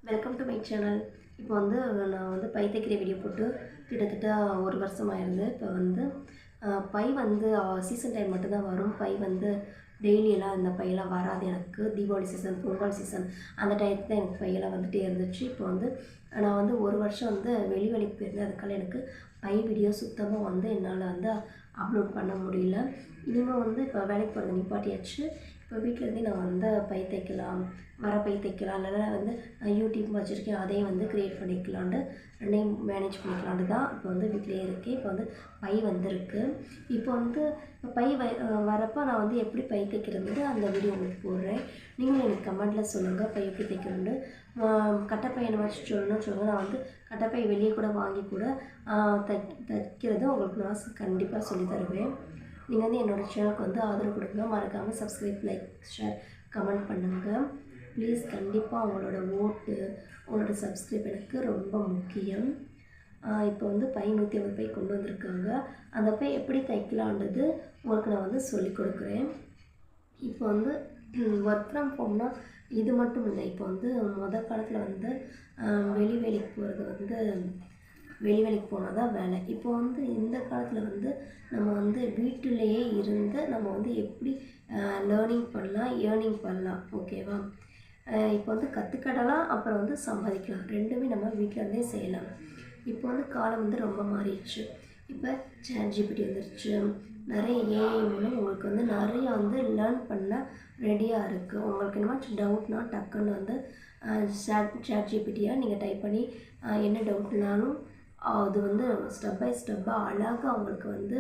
Welcome to my channel. இப்போ வந்து நான் வந்து பை தைக்கிற வீடியோ போட்டு கிட்டத்தட்ட 1 வருஷம் ஆயிடுது. இப்போ வந்து பை வந்து சீசன் டைம் மட்டும்தான் வரும். பை வந்து டெய்லியெல்லாம் இந்த பையெல்லாம் வராது எனக்கு. தீபாவளி சீசன், பொங்கல் சீசன் அந்த டயத்துல தான் எனக்கு பையெல்லாம் வந்துகிட்டே இருந்துச்சு. இப்போ வந்து நான் வந்து 1 வருஷம் வந்து வேலைக்கு போயிருந்தேன். அதுக்காக எனக்கு பை வீடியோ சுத்தமாக வந்து என்னால் வந்து அப்லோட் பண்ண முடியல. இனிமேல் வந்து இப்போ வேலைக்கு போகிறத நிப்பாட்டியாச்சு. இப்போ வீட்டில் இருந்தே நான் வந்து பை தைக்கலாம், பை தைக்கலாம், இல்லைனா வந்து யூடியூப் வச்சுருக்கேன், அதையும் வந்து க்ரியேட் பண்ணிக்கலான்ட்டு ரெண்டையும் மேனேஜ் பண்ணிக்கலான்ட்டு தான் இப்போ வந்து வீட்டிலேயே இருக்கேன். இப்போ வந்து பை வந்திருக்கு. இப்போ வந்து பை வரப்போ நான் வந்து எப்படி பை தைக்கிறது அந்த வீடியோ உங்களுக்கு போடுறேன். நீங்களும் எனக்கு கமெண்ட்டில் சொல்லுங்கள் பை எப்படி தைக்கணுன்னு. கட்டைப்பை என்ன வச்சு சொல்லணும்னு சொல்லுங்கள். நான் வந்து கட்டைப்பை வெளியே கூட வாங்கி கூட தைக்கிறது உங்களுக்கு நான் கண்டிப்பாக சொல்லி தருவேன். நீங்கள் வந்து என்னோடய சேனலுக்கு வந்து ஆதரவு கொடுங்க. மறக்காமல் சப்ஸ்கிரைப், லைக், ஷேர், கமெண்ட் பண்ணுங்கள் ப்ளீஸ். கண்டிப்பாக உங்களோட ஓட்டு, உங்களோட சப்ஸ்கிரைப் எனக்கு ரொம்ப முக்கியம். இப்போ வந்து பை 150 பை கொண்டு வந்திருக்காங்க. அந்த பை எப்படி தைக்கலான்றது உங்களுக்கு நான் வந்து சொல்லிக் கொடுக்குறேன். இப்போ வந்து ஒர்க் ஃப்ரம் ஹோம்னால் இது மட்டும் இல்லை. இப்போ வந்து காலத்தில் வந்து வேலைக்கு போகிறது வந்து வேலைக்கு போனால் தான் வேலை. இப்போ வந்து இந்த காலத்தில் வந்து நம்ம வந்து வீட்டிலேயே இருந்து நம்ம வந்து எப்படி லேர்னிங் பண்ணலாம், ஏர்னிங் பண்ணலாம். ஓகேவா? இப்போ வந்து கற்றுக்கிடலாம், அப்புறம் வந்து சம்பாதிக்கலாம். ரெண்டுமே நம்ம வீட்டில் இருந்தே செய்யலாம். இப்போ வந்து காலம் வந்து ரொம்ப மாறிடுச்சு. இப்போ ChatGPT வந்துருச்சு. நிறைய ஏஐ மூலம் உங்களுக்கு வந்து நிறைய வந்து லேர்ன் பண்ண ரெடியாக இருக்குது. உங்களுக்கு என்னமாச்சும் டவுட்னா டக்குன்னு வந்து ChatGPTயை நீங்கள் டைப் பண்ணி என்ன டவுட்னாலும் அது வந்து ஸ்டெப் பை ஸ்டெப்பாக அழகாக அவங்களுக்கு வந்து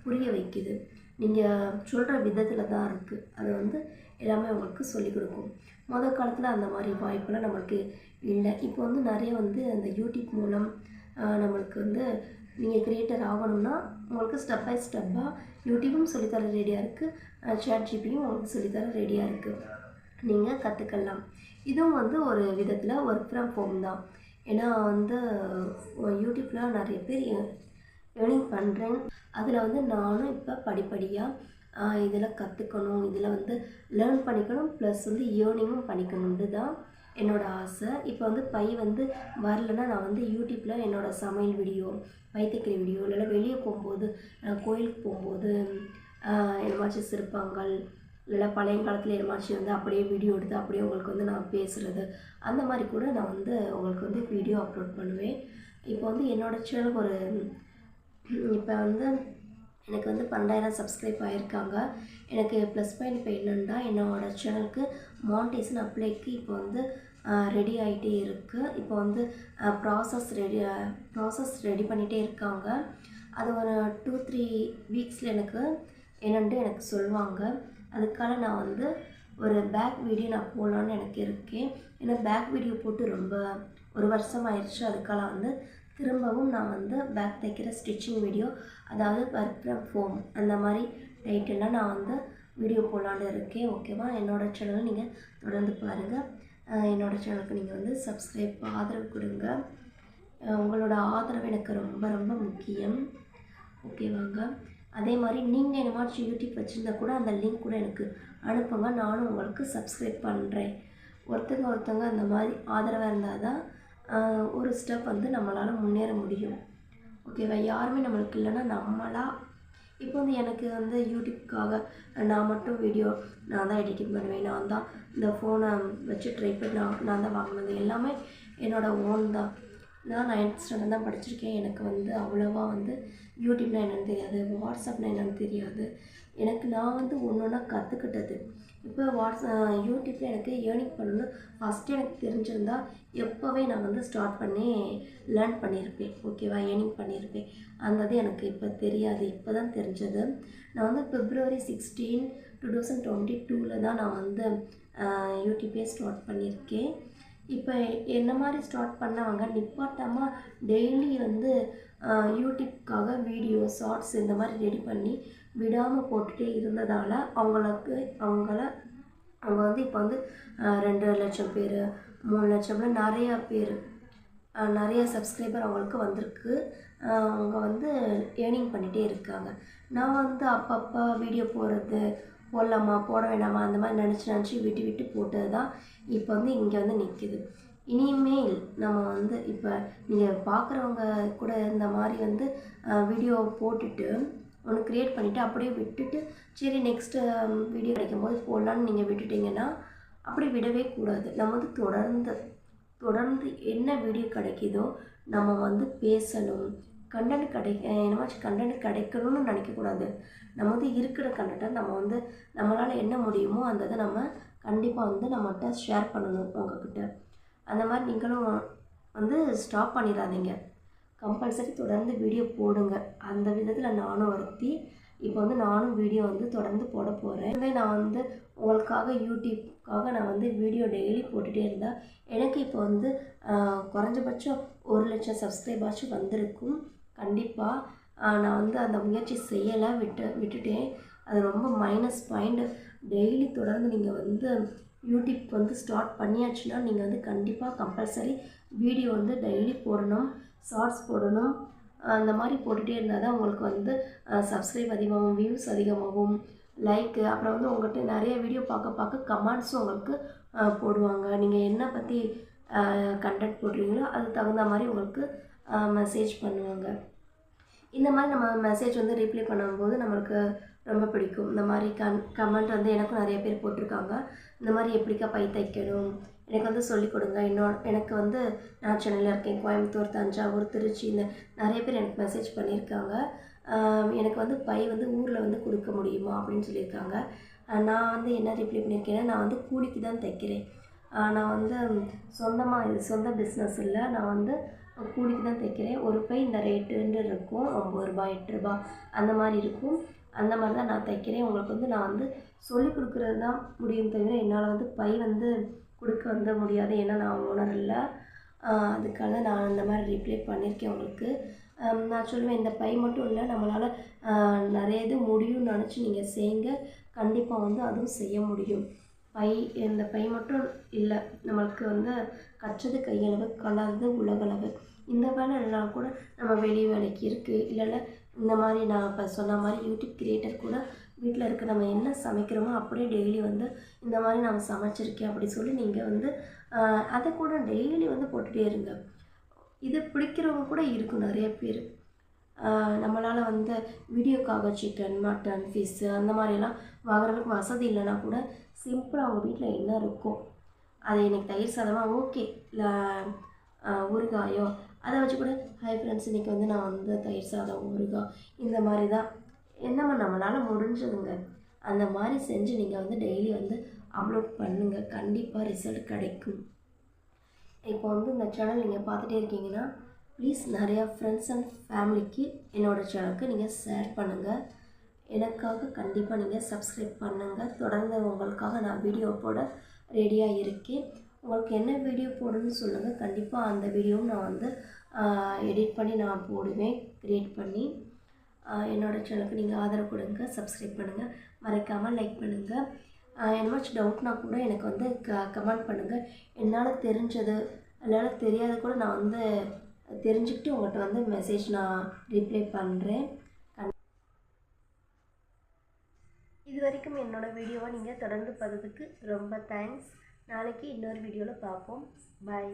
புரிய வைக்குது. நீங்கள் சொல்கிற விதத்தில் தான் இருக்குது. அது வந்து எல்லாமே உங்களுக்கு சொல்லிக் கொடுக்கும். காலத்தில் அந்த மாதிரி வாய்ப்பெல்லாம் நம்மளுக்கு இல்லை. இப்போ வந்து நிறைய வந்து அந்த யூடியூப் மூலம் நம்மளுக்கு வந்து நீங்கள் க்ரியேட்டர் ஆகணும்னா உங்களுக்கு ஸ்டெப் பை ஸ்டெப்பாக யூடியூப்பும் சொல்லித்தர ரெடியாக இருக்குது, ChatGPTயும் உங்களுக்கு சொல்லித்தர ரெடியாக இருக்குது. நீங்கள் கற்றுக்கலாம். இதுவும் வந்து ஒரு விதத்தில் ஒர்க் ஃப்ரம் ஹோம் தான். ஏன்னா வந்து யூடியூப்பில் நிறைய பேர் ஏர்னிங் பண்ணுறேன். அதில் வந்து நானும் இப்போ படிப்படியாக இதில் கற்றுக்கணும், இதில் வந்து லேர்ன் பண்ணிக்கணும், ப்ளஸ் வந்து ஏர்னிங்கும் பண்ணிக்கணுன்ட்டு தான் என்னோடய ஆசை. இப்போ வந்து பை வந்து வரலைன்னா நான் வந்து யூடியூப்பில் என்னோடய சமையல் வீடியோ, பை தைக்கிற வீடியோ, இல்லைன்னா வெளியே போகும்போது கோயிலுக்கு போகும்போது என்னமாச்சும் சிற்பங்கள், இல்லைனா பழைய காலத்தில் என்னமாச்சும் வந்து அப்படியே வீடியோ எடுத்து அப்படியே உங்களுக்கு வந்து நான் பேசுகிறது, அந்த மாதிரி கூட நான் வந்து உங்களுக்கு வந்து வீடியோ அப்லோட் பண்ணுவேன். இப்போ வந்து என்னோடய சேனலுக்கு ஒரு இப்போ வந்து எனக்கு வந்து 12,000 சப்ஸ்கிரைப் ஆகியிருக்காங்க. எனக்கு ப்ளஸ் பாயிண்ட் இப்போ என்னென்னா என்னோடய சேனலுக்கு மானிட்டைசேஷன் அப்ளைக்கு இப்போ வந்து ரெடி ஆகிட்டே இருக்குது. இப்போ வந்து ப்ராசஸ் ரெடி பண்ணிகிட்டே இருக்காங்க. அது ஒரு 2-3 வீக்ஸில் எனக்கு என்னென்ட்டு எனக்கு சொல்லுவாங்க. அதுக்காக நான் வந்து ஒரு பேக் வீடியோ நான் போடலான்னு எனக்கு இருக்கேன். ஏன்னா பேக் வீடியோ போட்டு ரொம்ப 1 வருஷம் ஆயிடுச்சு. அதுக்காக வந்து திரும்பவும் நான் வந்து பேக் தைக்கிற ஸ்டிச்சிங் வீடியோ, அதாவது ஒர்க் ஃப்ரம் ஹோம் அந்த மாதிரி டைட்டில்லாம் நான் வந்து வீடியோ போடலான்னு இருக்கேன். ஓகேவா? என்னோடய சேனலை நீங்கள் தொடர்ந்து பாருங்கள். என்னோடய சேனலுக்கு நீங்கள் வந்து சப்ஸ்கிரைப் ஆதரவு கொடுங்க. உங்களோட ஆதரவு எனக்கு ரொம்ப ரொம்ப முக்கியம். ஓகேவாங்க? அதே மாதிரி நீங்கள் என்னமாச்சும் யூடியூப் வச்சுருந்தா கூட அந்த லிங்க் கூட எனக்கு அனுப்புங்க. நானும் உங்களுக்கு சப்ஸ்கிரைப் பண்ணுறேன். ஒருத்தங்க அந்த மாதிரி ஆதரவாக இருந்தால் தான் ஒரு ஸ்டெப் வந்து நம்மளால் முன்னேற முடியும். ஓகேவா? யாருமே நம்மளுக்கு இல்லைன்னா நம்மளாக இப்போ வந்து எனக்கு வந்து யூடியூப்காக நான் மட்டும் வீடியோ நான் தான் எடிட்டிங் பண்ணுவேன். நான் தான் இந்த ஃபோனை வச்சு ட்ரைபேட் நான் தான் வாங்கினது. எல்லாமே என்னோடய ஓன் தான். நான் 9th ஸ்டாண்டர்ட் தான் படிச்சிருக்கேன். எனக்கு வந்து அவ்வளோவா வந்து யூடியூப்னால் என்னென்னு தெரியாது, வாட்ஸ்அப்னால் என்னென்னு தெரியாது. நான் வந்து ஒன்று ஒன்றா கற்றுக்கிட்டது. இப்போ யூடியூப்பில் எனக்கு ஏர்னிங் பண்ணணும்னு ஃபஸ்ட்டு எனக்கு தெரிஞ்சிருந்தா எப்போவே நான் வந்து ஸ்டார்ட் பண்ணி லேர்ன் பண்ணியிருப்பேன். ஓகேவா? ஏர்னிங் பண்ணியிருப்பேன். அந்த இது எனக்கு இப்போ தெரியாது. இப்போ தான் தெரிஞ்சது. நான் வந்து February 16, 2022 தான் நான் வந்து யூடியூப்பே ஸ்டார்ட் பண்ணியிருக்கேன். இப்போ என்ன மாதிரி ஸ்டார்ட் பண்ணவங்க நிப்பாட்டாமல் டெய்லி வந்து யூடியூப்காக வீடியோ, ஷார்ட்ஸ் இந்த மாதிரி ரெடி பண்ணி விடாமல் போட்டுகிட்டே இருந்ததால் அவங்க வந்து இப்போ வந்து 2 லட்சம் பேர், 3 லட்சம்ல நிறைய சப்ஸ்கிரைபர் அவங்களுக்கு வந்திருக்கு. அவங்க வந்து ஏர்னிங் பண்ணிகிட்டே இருக்காங்க. நான் வந்து அப்பப்போ வீடியோ போடலாமா போட வேண்டாமா அந்த மாதிரி நினச்சி விட்டு போட்டது தான் இப்போ வந்து இங்கே வந்து நிற்கிது. இனிமேல் நம்ம வந்து இப்போ நீங்கள் பார்க்குறவங்க கூட இந்த மாதிரி வந்து வீடியோ போட்டுட்டு ஒன்று க்ரியேட் பண்ணிவிட்டு அப்படியே விட்டுட்டு சரி நெக்ஸ்ட்டு வீடியோ கிடைக்கும்போது போடலான்னு நீங்கள் விட்டுட்டிங்கன்னா அப்படி விடவே கூடாது. நம்ம வந்து தொடர்ந்து என்ன வீடியோ கிடைக்குதோ நம்ம வந்து பேசணும். கண்டென்ட் கிடைக்கணும்னு நினைக்கக்கூடாது. நம்ம வந்து இருக்கிற கண்டென்ட்டை நம்ம வந்து நம்மளால் என்ன முடியுமோ அந்த இதை நம்ம கண்டிப்பாக வந்து நம்மகிட்ட ஷேர் பண்ணணும் உங்ககிட்ட. அந்த மாதிரி நீங்களும் வந்து ஸ்டாப் பண்ணிடாதீங்க. கம்பல்சரி தொடர்ந்து வீடியோ போடுங்க. அந்த விதத்தில் நானும் வருத்தி இப்போ வந்து நானும் வீடியோ வந்து தொடர்ந்து போட போகிறேன். நான் வந்து உங்களுக்காக யூடியூப்காக நான் வந்து வீடியோ டெய்லி போட்டுகிட்டே இருந்தால் எனக்கு இப்போ வந்து குறைஞ்சபட்சம் 1,00,000 சப்ஸ்கிரைபாச்சும் வந்திருக்கும். கண்டிப்பாக நான் வந்து அந்த முயற்சி செய்யலை, விட்டுட்டேன். அது ரொம்ப மைனஸ் பாயிண்ட். டெய்லி தொடர்ந்து நீங்கள் வந்து யூடியூப் வந்து ஸ்டார்ட் பண்ணியாச்சுன்னா நீங்கள் வந்து கண்டிப்பாக கம்பல்சரி வீடியோ வந்து டெய்லி போடணும், ஷார்ட்ஸ் போடணும். அந்த மாதிரி போட்டுகிட்டே இருந்தால் தான் உங்களுக்கு வந்து சப்ஸ்கிரைப் அதிகமாகும், வியூஸ் அதிகமாகும், லைக்கு. அப்புறம் வந்து உங்கள்கிட்ட நிறைய வீடியோ பார்க்க கமெண்ட்ஸும் உங்களுக்கு போடுவாங்க. நீங்கள் என்ன பற்றி கண்டென்ட் போடுறீங்களோ அதுக்கு தகுந்த மாதிரி உங்களுக்கு மெசேஜ் பண்ணுவாங்க. இந்த மாதிரி நம்ம மெசேஜ் வந்து ரிப்ளை பண்ணும்போது நம்மளுக்கு ரொம்ப பிடிக்கும். இந்த மாதிரி கமெண்ட் வந்து எனக்கும் நிறைய பேர் போட்டிருக்காங்க. இந்த மாதிரி எப்படிக்கா பை தைக்கணும் எனக்கு வந்து சொல்லிக் கொடுங்க. எனக்கு வந்து நான் சென்னையில் இருக்கேன், கோயம்புத்தூர், தஞ்சாவூர், திருச்சி, இந்த நிறைய பேர் எனக்கு மெசேஜ் பண்ணியிருக்காங்க. எனக்கு வந்து பை வந்து ஊரில் வந்து கொடுக்க முடியுமா அப்படின்னு சொல்லியிருக்காங்க. நான் வந்து என்ன ரிப்ளை பண்ணியிருக்கேன்னா, நான் வந்து கூலிக்கு தான் தைக்கிறேன். நான் வந்து இது சொந்த பிஸ்னஸ் இல்லை. நான் வந்து கூலிக்கு தான் தைக்கிறேன். ஒரு பை இந்த ரேட்டுன்னு இருக்கும், 9 ரூபாய், 8 ரூபாய் அந்த மாதிரி இருக்கும். அந்த மாதிரி தான் நான் தைக்கிறேன். உங்களுக்கு வந்து நான் வந்து சொல்லிக் கொடுக்குறது தான் முடியும் தவிர என்னால் வந்து பை வந்து கொடுக்க வந்து முடியாது. ஏன்னா நான் ஓனர் இல்லை. அதுக்காக நான் இந்த மாதிரி ரிப்ளை பண்ணியிருக்கேன் உங்களுக்கு. நான் சொல்லுவேன், இந்த பை மட்டும் இல்லை, நம்மளால் நிறைய இது முடியும்னு நினச்சி நீங்கள் செய்யுங்க. கண்டிப்பாக வந்து அதுவும் செய்ய முடியும். இந்த பை மட்டும் இல்லை, நம்மளுக்கு வந்து கற்றது கையளவு, கல்லாதது உலகளவு. இந்த வேலை இல்லைனா கூட நம்ம வெளி வேலைக்கு இருக்குது. இல்லைன்னா இந்த மாதிரி நான் இப்போ சொன்ன மாதிரி யூடியூப் கிரியேட்டர் கூட வீட்டில் இருக்க நம்ம என்ன சமைக்கிறோமோ அப்படியே டெய்லி வந்து இந்த மாதிரி நான் சமைச்சிருக்கேன் அப்படி சொல்லி நீங்கள் வந்து அதை கூட டெய்லி வந்து போட்டுகிட்டே இருங்க. இது பிடிக்கிறவங்க கூட இருக்கும் நிறைய பேர். நம்மளால் வந்து வீடியோக்காக சிக்கன், மட்டன், ஃபிஷ்ஷு அந்த மாதிரிலாம் வாங்குறதுக்கு வசதி இல்லைனா கூட சிம்பிளாக அவங்க வீட்டில் என்ன இருக்கோ அதை எனக்கு தயிர் சாதமாக ஓகே, இல்லை ஊறுகாயோ அதை வச்சு கூட ஹாய் ஃப்ரெண்ட்ஸ் இன்றைக்கி வந்து நான் வந்து தயிர் சாதம், ஊறுகாய் இந்த மாதிரி தான் என்னமோ நம்மளால் முடிஞ்சதுங்க அந்த மாதிரி செஞ்சு நீங்கள் வந்து டெய்லி வந்து அப்லோட் பண்ணுங்கள். கண்டிப்பாக ரிசல்ட் கிடைக்கும். இப்போ வந்து இந்த சேனல் நீங்கள் பார்த்துட்டே இருக்கீங்கன்னா ப்ளீஸ் நிறையா ஃப்ரெண்ட்ஸ் அண்ட் ஃபேமிலிக்கு என்னோடய சேனலுக்கு நீங்கள் ஷேர் பண்ணுங்கள். எனக்காக கண்டிப்பாக நீங்கள் சப்ஸ்கிரைப் பண்ணுங்கள். தொடர்ந்து உங்களுக்காக நான் வீடியோ போட ரெடியாக இருக்கேன். உங்களுக்கு என்ன வீடியோ போடணும்னு சொல்லுங்கள். கண்டிப்பாக அந்த வீடியோவும் நான் வந்து எடிட் பண்ணி நான் போடுவேன், க்ரியேட் பண்ணி. என்னோடய சேனலுக்கு நீங்கள் ஆதரவு கொடுங்க, சப்ஸ்கிரைப் பண்ணுங்கள், மறக்காமல் லைக் பண்ணுங்கள். என்னமாச்சும் டவுட்னா கூட எனக்கு வந்து கமெண்ட் பண்ணுங்கள். என்னால் தெரிஞ்சது என்னால் தெரியாத கூட நான் வந்து தெரிஞ்சுக்கிட்டு உங்கள்கிட்ட வந்து மெசேஜ் நான் ரிப்ளை பண்ணுறேன். இது வரைக்கும் என்னோடய வீடியோவை நீங்கள் தொடர்ந்து பார்த்ததுக்கு ரொம்ப தேங்க்ஸ். நாளைக்கு இன்னொரு வீடியோவில் பார்ப்போம். பாய்.